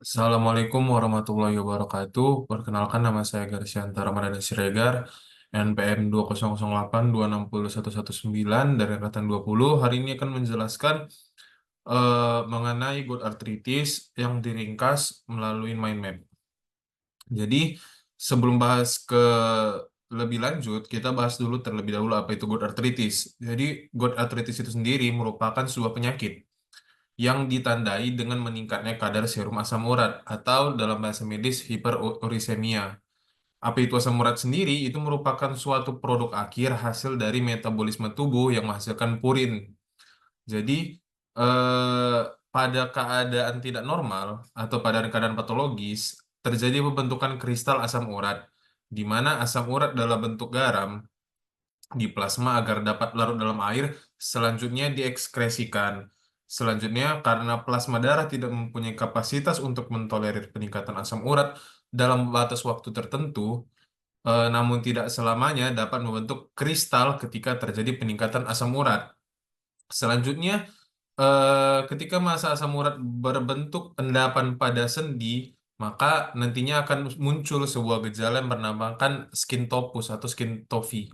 Assalamualaikum warahmatullahi wabarakatuh. Perkenalkan nama saya Garsianta Ramadhan Siregar, NPM 20082601119 dari angkatan 20. Hari ini akan menjelaskan mengenai gout arthritis yang diringkas melalui mind map. Jadi, sebelum bahas ke lebih lanjut, kita bahas dulu terlebih dahulu apa itu gout arthritis. Jadi, gout arthritis itu sendiri merupakan sebuah penyakit yang ditandai dengan meningkatnya kadar serum asam urat atau dalam bahasa medis hiperurisemia. Apa itu asam urat sendiri? Itu merupakan suatu produk akhir hasil dari metabolisme tubuh yang menghasilkan purin. Jadi, eh, pada keadaan tidak normal atau pada keadaan patologis, terjadi pembentukan kristal asam urat, di mana asam urat dalam bentuk garam di plasma agar dapat larut dalam air, selanjutnya diekskresikan. Selanjutnya, karena plasma darah tidak mempunyai kapasitas untuk mentolerir peningkatan asam urat dalam batas waktu tertentu, namun tidak selamanya dapat membentuk kristal ketika terjadi peningkatan asam urat. Selanjutnya, ketika massa asam urat berbentuk endapan pada sendi, maka nantinya akan muncul sebuah gejala yang bernamakan skintopus atau skintophi.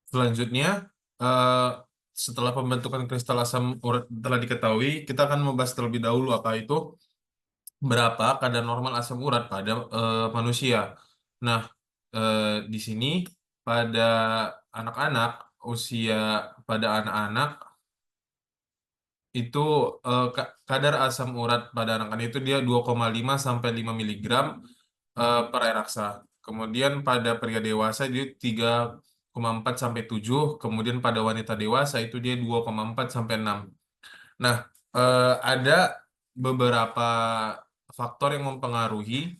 Selanjutnya, eh, setelah pembentukan kristal asam urat telah diketahui, kita akan membahas terlebih dahulu apa itu berapa kadar normal asam urat pada manusia. Nah, eh, di sini pada anak-anak usia pada anak-anak itu kadar asam urat pada anak-anak itu dia 2,5 sampai 5 miligram per air aksa. Kemudian pada pria dewasa dia 3,4 sampai 7, kemudian pada wanita dewasa itu dia 2,4 sampai 6. Nah, ada beberapa faktor yang mempengaruhi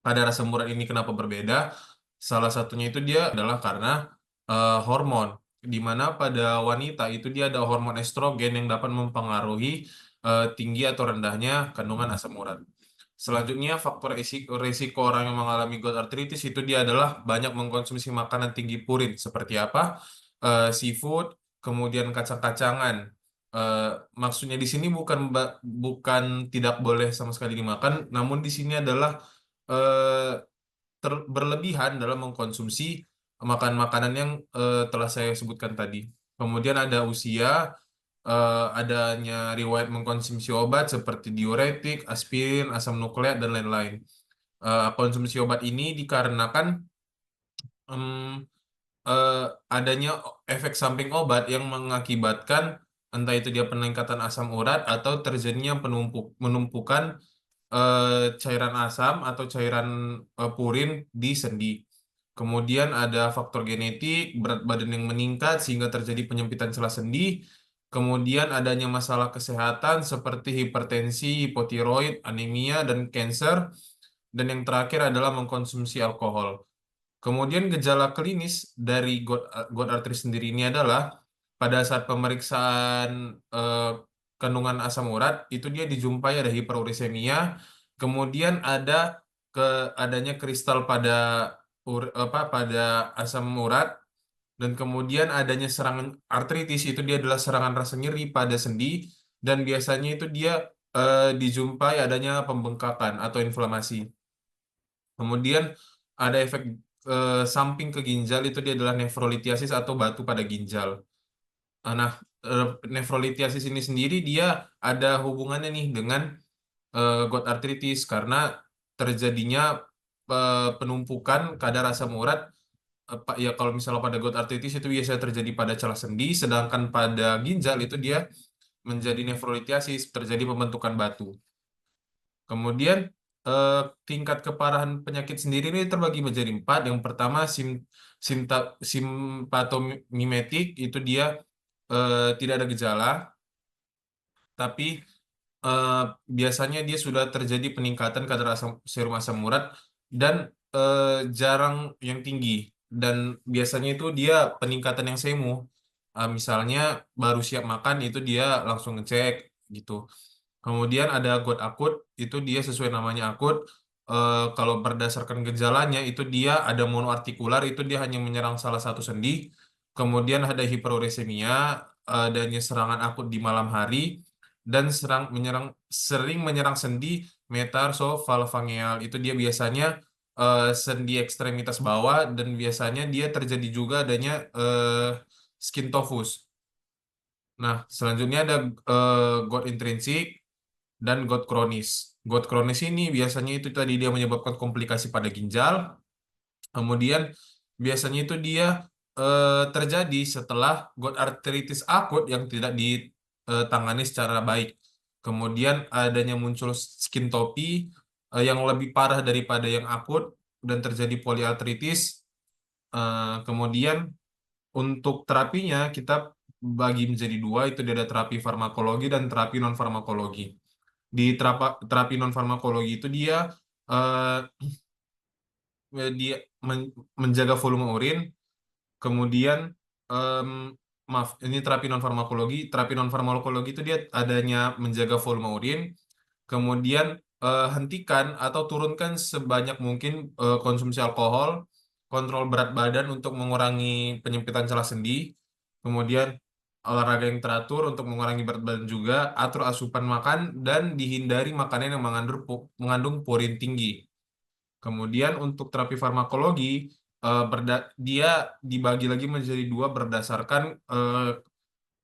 kadar asam urat ini kenapa berbeda. Salah satunya itu dia adalah karena hormon, di mana pada wanita itu dia ada hormon estrogen yang dapat mempengaruhi tinggi atau rendahnya kandungan asam urat. Selanjutnya, faktor risiko orang yang mengalami gout arthritis itu dia adalah banyak mengkonsumsi makanan tinggi purin seperti apa? Seafood, kemudian kacang-kacangan. Eh, Maksudnya di sini bukan tidak boleh sama sekali dimakan, namun di sini adalah eh, berlebihan dalam mengkonsumsi makanan-makanan yang telah saya sebutkan tadi. Kemudian ada usia, adanya riwayat mengkonsumsi obat seperti diuretik, aspirin, asam nukleat, dan lain-lain. Konsumsi obat ini dikarenakan em, eh, adanya efek samping obat yang mengakibatkan entah itu dia peningkatan asam urat atau terjadinya penumpukan cairan asam atau cairan purin di sendi. Kemudian ada faktor genetik, berat badan yang meningkat sehingga terjadi penyempitan celah sendi. Kemudian adanya masalah kesehatan seperti hipertensi, hipotiroid, anemia, dan kanker. Dan yang terakhir adalah mengkonsumsi alkohol. Kemudian gejala klinis dari gout arthritis sendiri ini adalah pada saat pemeriksaan eh, kandungan asam urat itu dia dijumpai ada hiperurisemia, kemudian ada adanya kristal pada pada asam urat, dan kemudian adanya serangan artritis itu dia adalah serangan rasa nyeri pada sendi, dan biasanya itu dia dijumpai adanya pembengkakan atau inflamasi. Kemudian ada efek samping ke ginjal itu dia adalah nefrolitiasis atau batu pada ginjal. Nah, eh, nefrolitiasis ini sendiri dia ada hubungannya nih dengan gout arthritis karena terjadinya penumpukan kadar asam urat. Ya kalau misalnya pada gout arthritis itu biasa terjadi pada celah sendi, sedangkan pada ginjal itu dia menjadi nefrolitiasis, terjadi pembentukan batu. Kemudian eh, tingkat keparahan penyakit sendiri ini terbagi menjadi empat. Yang pertama simpatomimetik itu dia tidak ada gejala, tapi eh, biasanya dia sudah terjadi peningkatan kadar serum asam urat dan eh, jarang yang tinggi. Dan biasanya itu dia peningkatan yang semu. Misalnya baru siap makan itu dia langsung ngecek gitu. Kemudian ada gout akut, itu dia sesuai namanya akut. Kalau berdasarkan gejalanya itu dia ada monoartikular, itu dia hanya menyerang salah satu sendi. Kemudian ada hiperurisemia, adanya serangan akut di malam hari. dan sering menyerang sendi metatarsofalangeal. Itu dia biasanya sendi ekstremitas bawah dan biasanya dia terjadi juga adanya skin tovus. Nah, selanjutnya ada gout intrinsik dan gout kronis. Gout kronis ini biasanya itu tadi dia menyebabkan komplikasi pada ginjal. Kemudian biasanya itu dia terjadi setelah gout artritis akut yang tidak ditangani secara baik. Kemudian adanya muncul skin topi yang lebih parah daripada yang akut dan terjadi poliartritis. Kemudian untuk terapinya kita bagi menjadi dua, itu dia ada terapi farmakologi dan terapi non farmakologi. Di terapi non farmakologi itu eh, dia menjaga volume urin. Kemudian, em, maaf, ini terapi non farmakologi. Terapi non farmakologi itu dia adanya menjaga volume urin, kemudian hentikan atau turunkan sebanyak mungkin konsumsi alkohol, kontrol berat badan untuk mengurangi penyempitan celah sendi, kemudian olahraga yang teratur untuk mengurangi berat badan juga, atur asupan makan, dan dihindari makanan yang mengandung purin tinggi. Kemudian untuk terapi farmakologi, dia dibagi lagi menjadi dua berdasarkan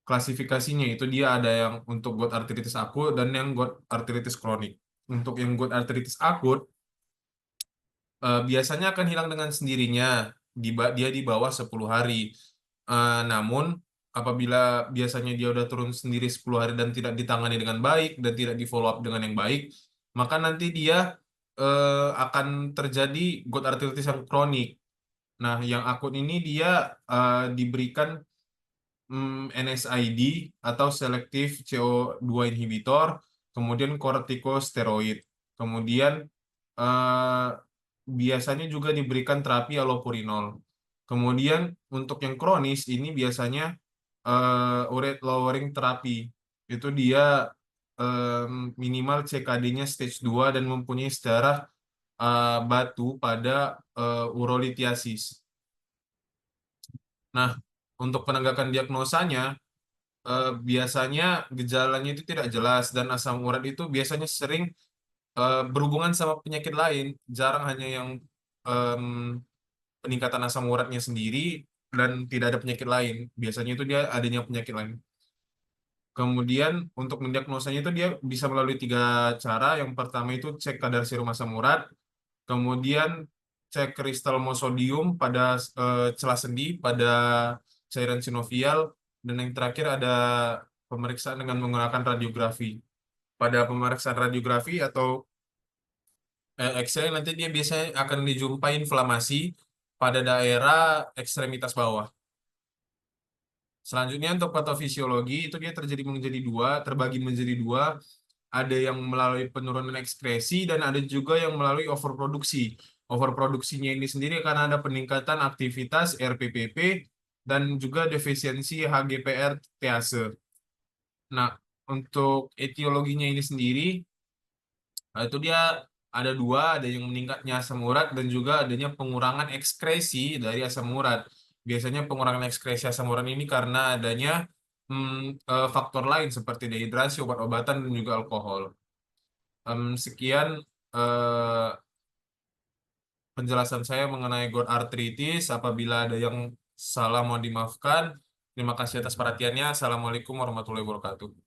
klasifikasinya. Itu dia ada yang untuk gout artritis akut dan yang gout artritis kronik. Untuk yang gout artritis akut, biasanya akan hilang dengan sendirinya. Dia di bawah 10 hari. Namun, apabila biasanya dia udah turun sendiri 10 hari dan tidak ditangani dengan baik dan tidak di follow up dengan yang baik, maka nanti dia akan terjadi gout artritis yang kronik. Nah, yang akut ini dia diberikan NSAID atau selektif CO2 inhibitor, kemudian kortikosteroid. Kemudian eh, biasanya juga diberikan terapi allopurinol. Kemudian untuk yang kronis ini biasanya rate lowering terapi. Itu dia minimal CKD-nya stage 2 dan mempunyai sejarah batu pada urolithiasis. Nah, untuk penegakan diagnosanya, biasanya gejalanya itu tidak jelas dan asam urat itu biasanya sering berhubungan sama penyakit lain, jarang hanya yang em, peningkatan asam uratnya sendiri dan tidak ada penyakit lain. Biasanya itu dia adanya penyakit lain. Kemudian untuk mendiagnosanya itu dia bisa melalui 3 cara. Yang pertama itu cek kadar serum asam urat, kemudian cek kristal mosodium pada celah sendi, pada cairan sinovial, dan yang terakhir ada pemeriksaan dengan menggunakan radiografi. Pada pemeriksaan radiografi atau X-ray nanti dia biasanya akan dijumpai inflamasi pada daerah ekstremitas bawah. Selanjutnya untuk patofisiologi itu dia terbagi menjadi dua. Ada yang melalui penurunan ekskresi dan ada juga yang melalui overproduksi. Overproduksinya ini sendiri karena ada peningkatan aktivitas RPPP dan juga defisiensi HGPR TASE. Nah, untuk etiologinya ini sendiri, itu dia ada dua, ada yang meningkatnya asam urat dan juga adanya pengurangan ekskresi dari asam urat. Biasanya pengurangan ekskresi asam urat ini karena adanya faktor lain seperti dehidrasi, obat-obatan, dan juga alkohol. Sekian eh, penjelasan saya mengenai gout arthritis. Apabila ada yang salah mohon dimaafkan. Terima kasih atas perhatiannya. Assalamualaikum warahmatullahi wabarakatuh.